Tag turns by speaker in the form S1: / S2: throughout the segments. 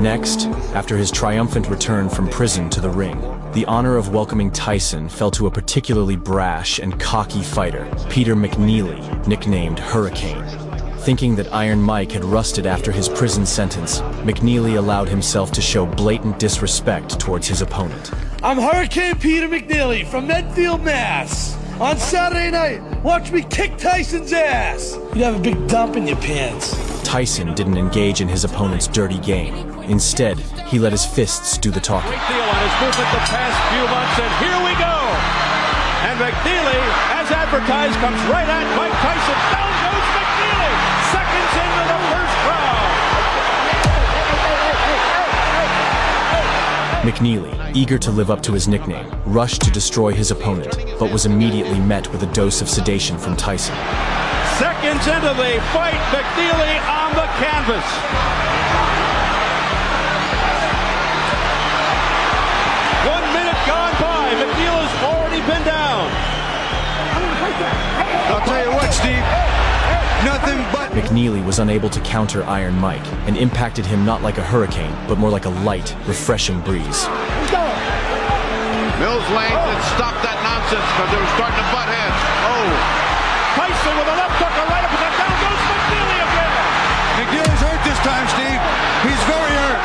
S1: Next, after his triumphant return from prison to the ring, the honor of welcoming Tyson fell to a particularly brash and cocky fighter, Peter McNeely, nicknamed Hurricane. Thinking that Iron Mike had rusted after his prison sentence, McNeely allowed himself to show blatant disrespect towards his opponent.
S2: I'm Hurricane Peter McNeely from Medfield, Mass. On Saturday night, watch me kick Tyson's ass. You have a big dump in your pants.
S1: Tyson didn't engage in his opponent's dirty game. Instead, he let his fists do the talking.
S3: Great deal on his movement the past few months, and here we go. And McNeely, as advertised, comes right at Mike Tyson. Down goes McNeely. Seconds into the first round.
S1: McNeely, eager to live up to his nickname, rushed to destroy his opponent, but was immediately met with a dose of sedation from Tyson.
S3: Seconds into the fight, McNeely on the canvas. Gone by. McNeely's already been down.
S4: I'll tell you what, Steve. Nothing but...
S1: McNeely was unable to counter Iron Mike and impacted him not like a hurricane, but more like a light, refreshing breeze.
S4: Mills Lane had stopped that nonsense because they were starting to butt heads. Oh.
S3: Tyson with a left hook, a right uppercut. Down goes McNeely again.
S4: McNeely's hurt this time, Steve. He's very hurt.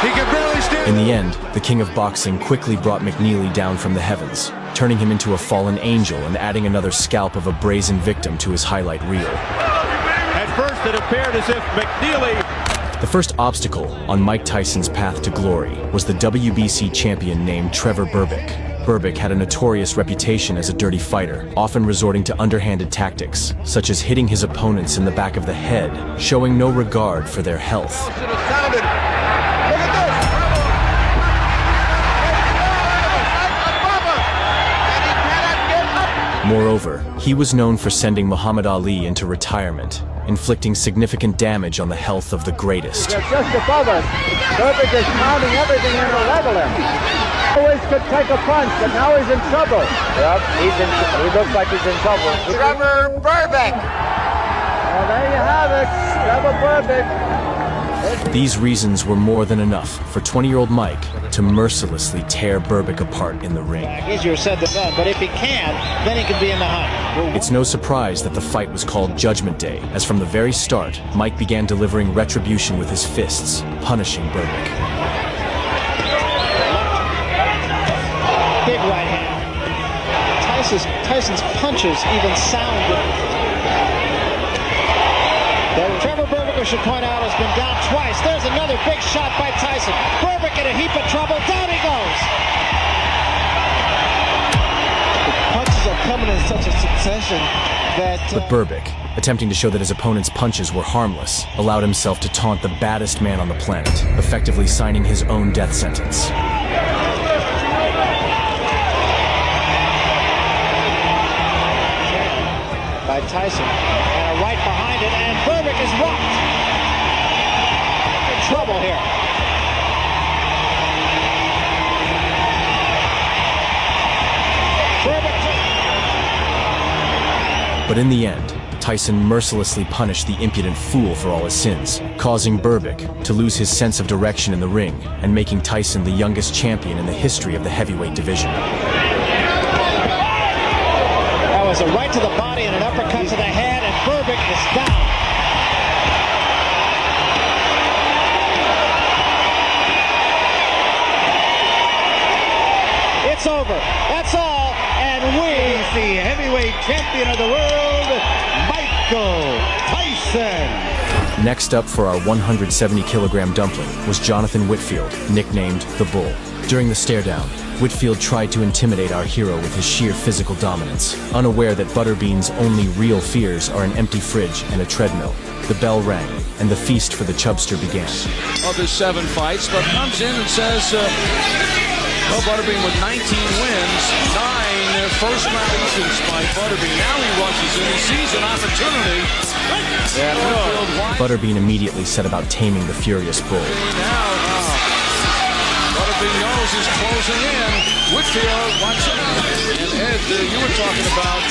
S4: He can barely stand.
S1: In the end, the king of boxing quickly brought McNeely down from the heavens, turning him into a fallen angel and adding another scalp of a brazen victim to his highlight reel.
S3: At first, it appeared as if McNeely...
S1: The first obstacle on Mike Tyson's path to glory was the WBC champion named Trevor Berbick. Berbick had a notorious reputation as a dirty fighter, often resorting to underhanded tactics, such as hitting his opponents in the back of the head, showing no regard for their health. Moreover, he was known for sending Muhammad Ali into retirement, inflicting significant damage on the health of the greatest.
S5: They're just above us. Berbick is pounding everything in to level him. Always could take a punch, but now he's in trouble. Yep, he looks like he's in trouble.
S4: Trevor Berbick.
S5: Well, there you have it. Trevor Berbick.
S1: These reasons were more than enough for 20-year-old Mike to mercilessly tear Berbick apart in the ring.
S5: Easier said than done, but if he can, then he can be in the hunt.
S1: It's no surprise that the fight was called Judgment Day, as from the very start, Mike began delivering retribution with his fists, punishing Berbick.
S5: Big right hand. Tyson's punches even sound good. Trevor Berbick, we should point out, has been down twice. There's another big shot by Tyson. Berbick in a heap of trouble. Down he goes. The punches are coming in such a succession that...
S1: But Berbick, attempting to show that his opponent's punches were harmless, allowed himself to taunt the baddest man on the planet, effectively signing his own death sentence.
S5: By Tyson. And a right behind it, and Berbick is rocked. In trouble here.
S1: But in the end, Tyson mercilessly punished the impudent fool for all his sins, causing Berbick to lose his sense of direction in the ring and making Tyson the youngest champion in the history of the heavyweight division.
S5: That was a right to the body and an uppercut to the head, and Berbick is down. It's over. That's all, and we see heavyweight champion of the world, Michael Tyson.
S1: Next up for our 170-kilogram dumpling was Jonathan Whitfield, nicknamed the Bull. During the stare-down, Whitfield tried to intimidate our hero with his sheer physical dominance, unaware that Butterbean's only real fears are an empty fridge and a treadmill. The bell rang, and the feast for the chubster began.
S3: Of his 7 fights, but comes in and says, Butterbean with 19 wins, 9 first-round defeats by Butterbean. Now he rushes in, he sees an opportunity. And
S1: Butterbean immediately set about taming the furious bull.
S3: Now, Butterbean knows he's closing in. Whitfield wants it. And Ed, you were talking about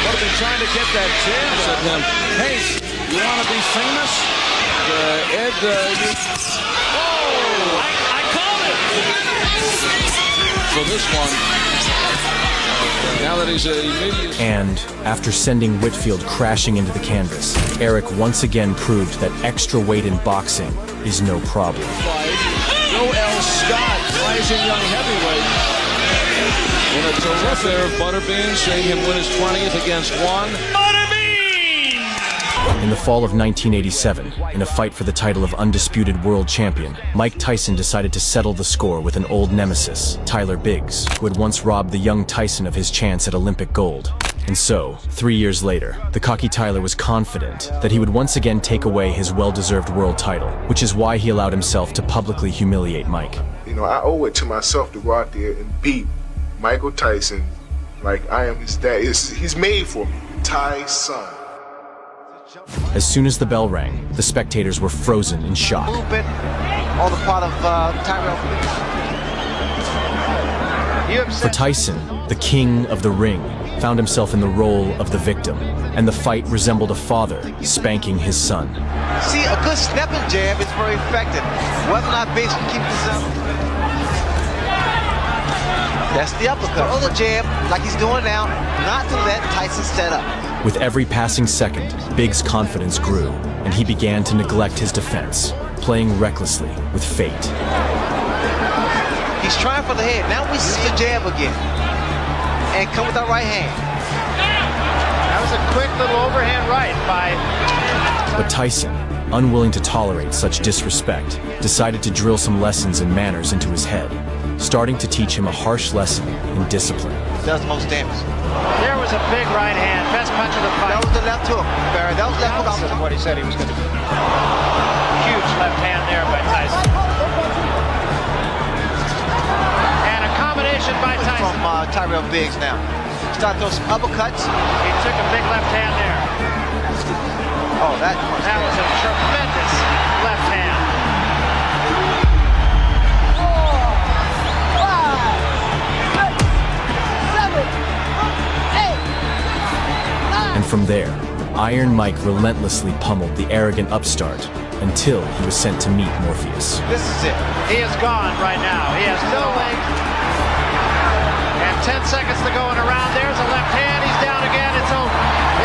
S3: Butterbean trying to get that jab at him. Hey, you want to be famous? Ed, for this one. Now that he's immediately...
S1: And, after sending Whitfield crashing into the canvas, Eric once again proved that extra weight in boxing is no problem.
S3: Joel Scott, rising young heavyweight. In a terrific there of Butterbean, seeing him win his 20th against Juan.
S1: In the fall of 1987, in a fight for the title of undisputed world champion, Mike Tyson decided to settle the score with an old nemesis, Tyler Biggs, who had once robbed the young Tyson of his chance at Olympic gold. And so, 3 years later, the cocky Tyler was confident that he would once again take away his well-deserved world title, which is why he allowed himself to publicly humiliate Mike.
S6: You know, I owe it to myself to go out there and beat Michael Tyson like I am his dad. He's made for me. Tyson.
S1: As soon as the bell rang, the spectators were frozen in shock.
S5: Movement on the part of Tyrell.
S1: For Tyson, the king of the ring, found himself in the role of the victim, and the fight resembled a father spanking his son.
S5: See, a good stepping jab is very effective. Whether or not Biggs can keep this up. That's the uppercut. Throw the jab, like he's doing now, not to let Tyson set up.
S1: With every passing second, Biggs' confidence grew, and he began to neglect his defense, playing recklessly with fate.
S5: He's trying for the head. Now we see the jab again. And come with that right hand.
S7: That was a quick little overhand right by...
S1: But Tyson, unwilling to tolerate such disrespect, decided to drill some lessons and manners into his head, starting to teach him a harsh lesson in discipline.
S5: Does the most damage.
S7: There was a big right hand. Best punch of the fight.
S5: That was the left hook, Barry. That was left hook.
S7: That was what he said he was going to do. Huge left hand there by Tyson. And a combination by Tyson.
S5: From Tyrell Biggs now. Start those uppercuts.
S7: He took a big left hand there.
S5: Oh, that
S7: was a tremendous left hand.
S1: And from there, Iron Mike relentlessly pummeled the arrogant upstart until he was sent to meet Morpheus.
S5: This is it.
S7: He is gone right now. He has no leg. And 10 seconds to go in a round. There's a left hand. He's down again. It's over.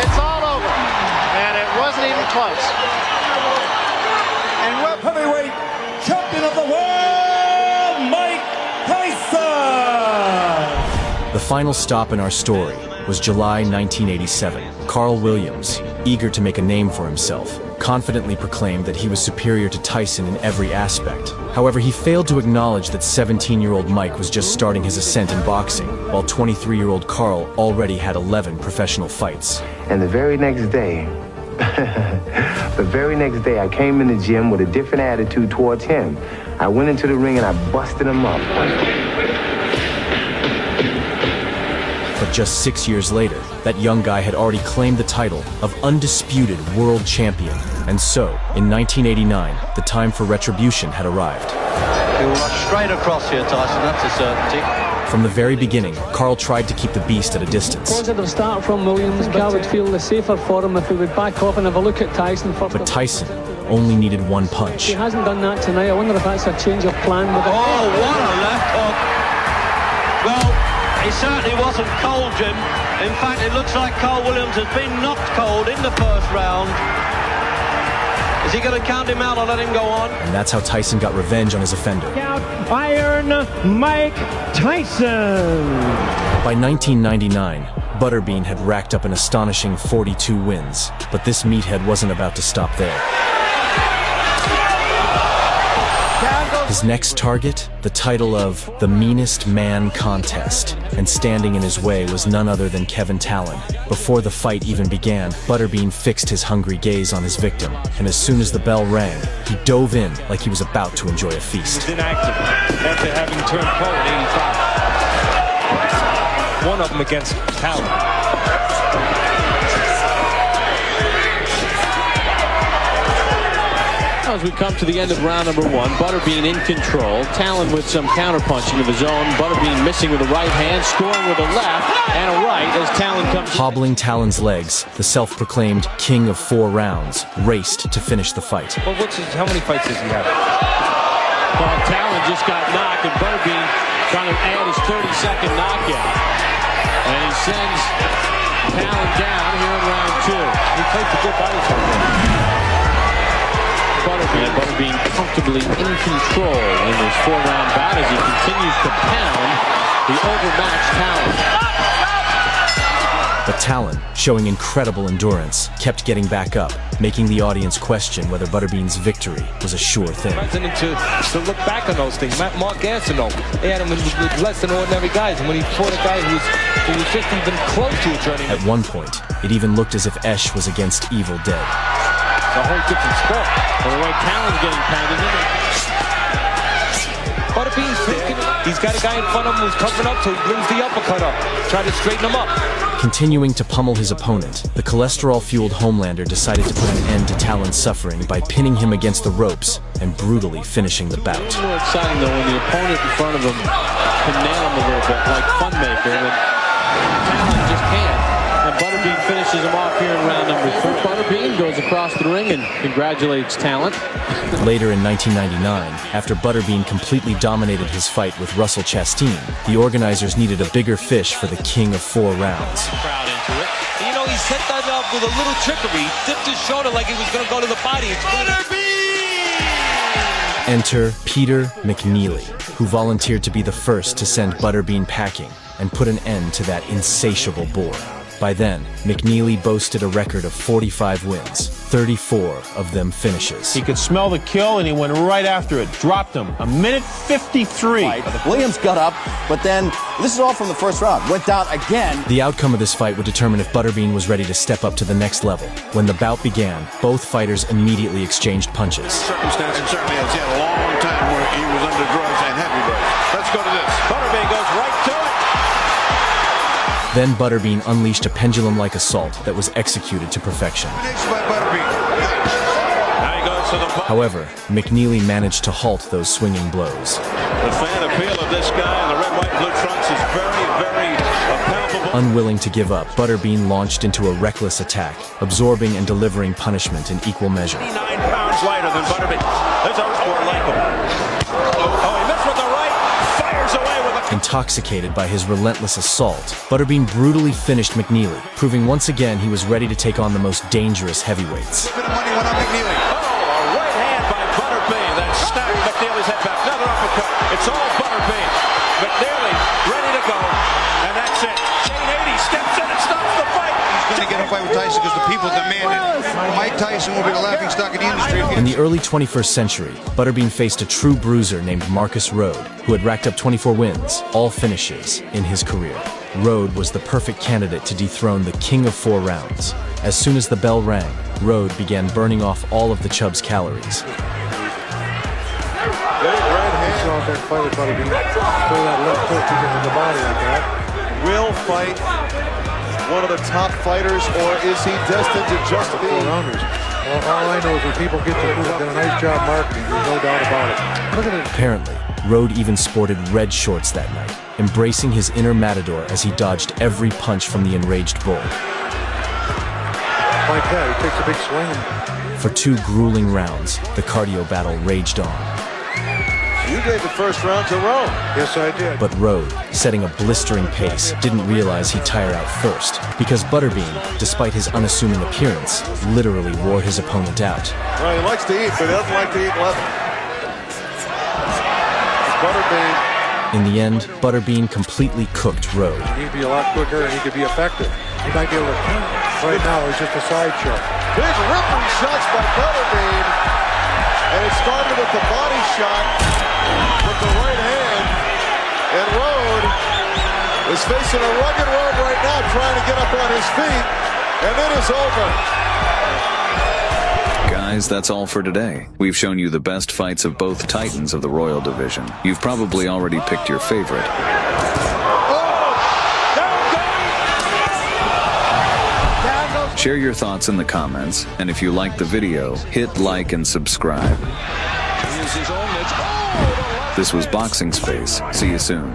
S7: It's all over. And it wasn't even close.
S8: And heavyweight champion of the world, Mike Tyson!
S1: The final stop in our story was July 1987. Carl Williams, eager to make a name for himself, confidently proclaimed that he was superior to Tyson in every aspect. However, he failed to acknowledge that 17-year-old Mike was just starting his ascent in boxing, while 23-year-old Carl already had 11 professional fights.
S9: And the very next day, I came in the gym with a different attitude towards him. I went into the ring and I busted him up.
S1: But just 6 years later, that young guy had already claimed the title of undisputed world champion. And so, in 1989, the time for retribution had arrived.
S10: He'll rush straight across here, Tyson, that's a certainty.
S1: From the very beginning, Carl tried to keep the beast at a distance.
S11: Positive start from Williams, but I would feel the safer for him if he would back off and have a look at Tyson first.
S1: But Tyson only needed one punch.
S11: He hasn't done that tonight. I wonder if that's a change of plan with it.
S10: Oh, what a left hook. Well, he certainly wasn't cold, Jim. In fact, it looks like Carl Williams has been knocked cold in the first round. Is he going to count him out or let him go on?
S1: And that's how Tyson got revenge on his offender.
S8: Out Iron Mike Tyson!
S1: By 1999, Butterbean had racked up an astonishing 42 wins, but this meathead wasn't about to stop there. His next target, the title of the Meanest Man Contest, and standing in his way was none other than Kevin Talon. Before the fight even began, Butterbean fixed his hungry gaze on his victim, and as soon as the bell rang, he dove in like he was about to enjoy a feast.
S8: Inactive after having turned pro in 85. One of them against Talon.
S12: As we come to the end of round number one, Butterbean in control, Talon with some counterpunching of his own, Butterbean missing with a right hand, scoring with a left and a right as Talon comes in.
S1: Hobbling Talon's legs, the self-proclaimed king of 4 rounds raced to finish the fight.
S8: Well, how many fights does he have?
S12: Well, Talon just just got knocked, and Butterbean trying to add his 30-second knockout. And he sends Talon down here in round 2. He takes a good body from him. Butterbean comfortably in control in this 4-round bout as he continues to pound the overmatched Talon.
S1: But Talon, showing incredible endurance, kept getting back up, making the audience question whether Butterbean's victory was a sure thing.
S13: To look back on those things. Mark Gastineau, they had him with less than ordinary guys, and when he fought a guy who was just even close to a journeyman.
S1: At one point, it even looked as if Esh was against Evil Dead.
S13: It's a whole different sport.
S12: And the way Talon's getting pounded in.
S13: Butterbean's thinking he's got a guy in front of him who's covering up, so he brings the uppercut up, try to straighten him up.
S1: Continuing to pummel his opponent, the cholesterol-fueled Homelander decided to put an end to Talon's suffering by pinning him against the ropes and brutally finishing the bout.
S12: It's more exciting though when the opponent in front of him can nail him a little bit, like Funmaker, and Talon just can't. And Butterbean finishes him off here in round number 3. Butterbean goes across the ring and congratulates Talon.
S1: Later in 1999, after Butterbean completely dominated his fight with Russell Chastain, the organizers needed a bigger fish for the king of 4 rounds.
S13: Crowd into it. You know, he set that up with a little trickery. Dipped his shoulder like he was going to go to the body.
S1: Enter Peter McNeely, who volunteered to be the first to send Butterbean packing and put an end to that insatiable boar. By then, McNeely boasted a record of 45 wins, 34 of them finishes.
S14: He could smell the kill, and he went right after it. Dropped him. A minute 53.
S15: Williams got up, but then, this is all from the first round, went down again.
S1: The outcome of this fight would determine if Butterbean was ready to step up to the next level. When the bout began, both fighters immediately exchanged punches.
S4: Circumstances certainly has had a long time where he was under drugs and heavy drugs. Let's go to this.
S13: Butterbean goes right to it.
S1: Then Butterbean unleashed a pendulum-like assault that was executed to perfection. However, McNeely managed to halt those swinging blows.
S4: The fan appeal of this guy in the red, white, blue trunks is very palpable.
S1: Unwilling to give up, Butterbean launched into a reckless attack, absorbing and delivering punishment in equal measure.
S4: 9 pounds lighter than Butterbean. There's a more like him. Oh, he missed with the right, fires away with a...
S1: Intoxicated by his relentless assault, Butterbean brutally finished McNeely, proving once again he was ready to take on the most dangerous heavyweights.
S4: A bit of money went on McNeely. Oh, a right hand by Butterbean that snapped McNeely's head back. Another uppercut. It's all Butterbean. McNeely ready to go, and that's it. Shane 80 steps in and stops the fight. He's going to get a fight with Tyson because the people demand it. Mike Tyson will be the laughingstock of the industry.
S1: In the early 21st century, Butterbean faced a true bruiser named Marcus Rode, who had racked up 24 wins, all finishes, in his career. Rode was the perfect candidate to dethrone the king of 4 rounds. As soon as the bell rang, Rode began burning off all of the Chubb's calories.
S16: Will fight one of the top fighters, or is he destined to just be?
S17: All I know is when people get a nice job marketing, there's no doubt about it. Look at it.
S1: Apparently, Rode even sported red shorts that night, embracing his inner matador as he dodged every punch from the enraged bull.
S17: Like that, he takes a big swing.
S1: For 2 grueling rounds, the cardio battle raged on.
S16: You gave the first round to Rode.
S17: Yes, I did.
S1: But Rode, setting a blistering pace, didn't realize he'd tire out first, because Butterbean, despite his unassuming appearance, literally wore his opponent out.
S16: Well, he likes to eat, but he doesn't like to eat leather. Butterbean.
S1: In the end, Butterbean completely cooked Rode.
S17: He'd be a lot quicker and he could be effective. He might be able to... Right now, it's just a sideshow.
S16: Big ripping shots by Butterbean. And it started with the body shot with the right hand. And Rode is facing a rugged road right now, trying to get up on his feet. And it is over.
S18: Guys, that's all for today. We've shown you the best fights of both titans of the Royal Division. You've probably already picked your favorite. Share your thoughts in the comments, and if you liked the video, hit like and subscribe. This was Boxing Space. See you soon.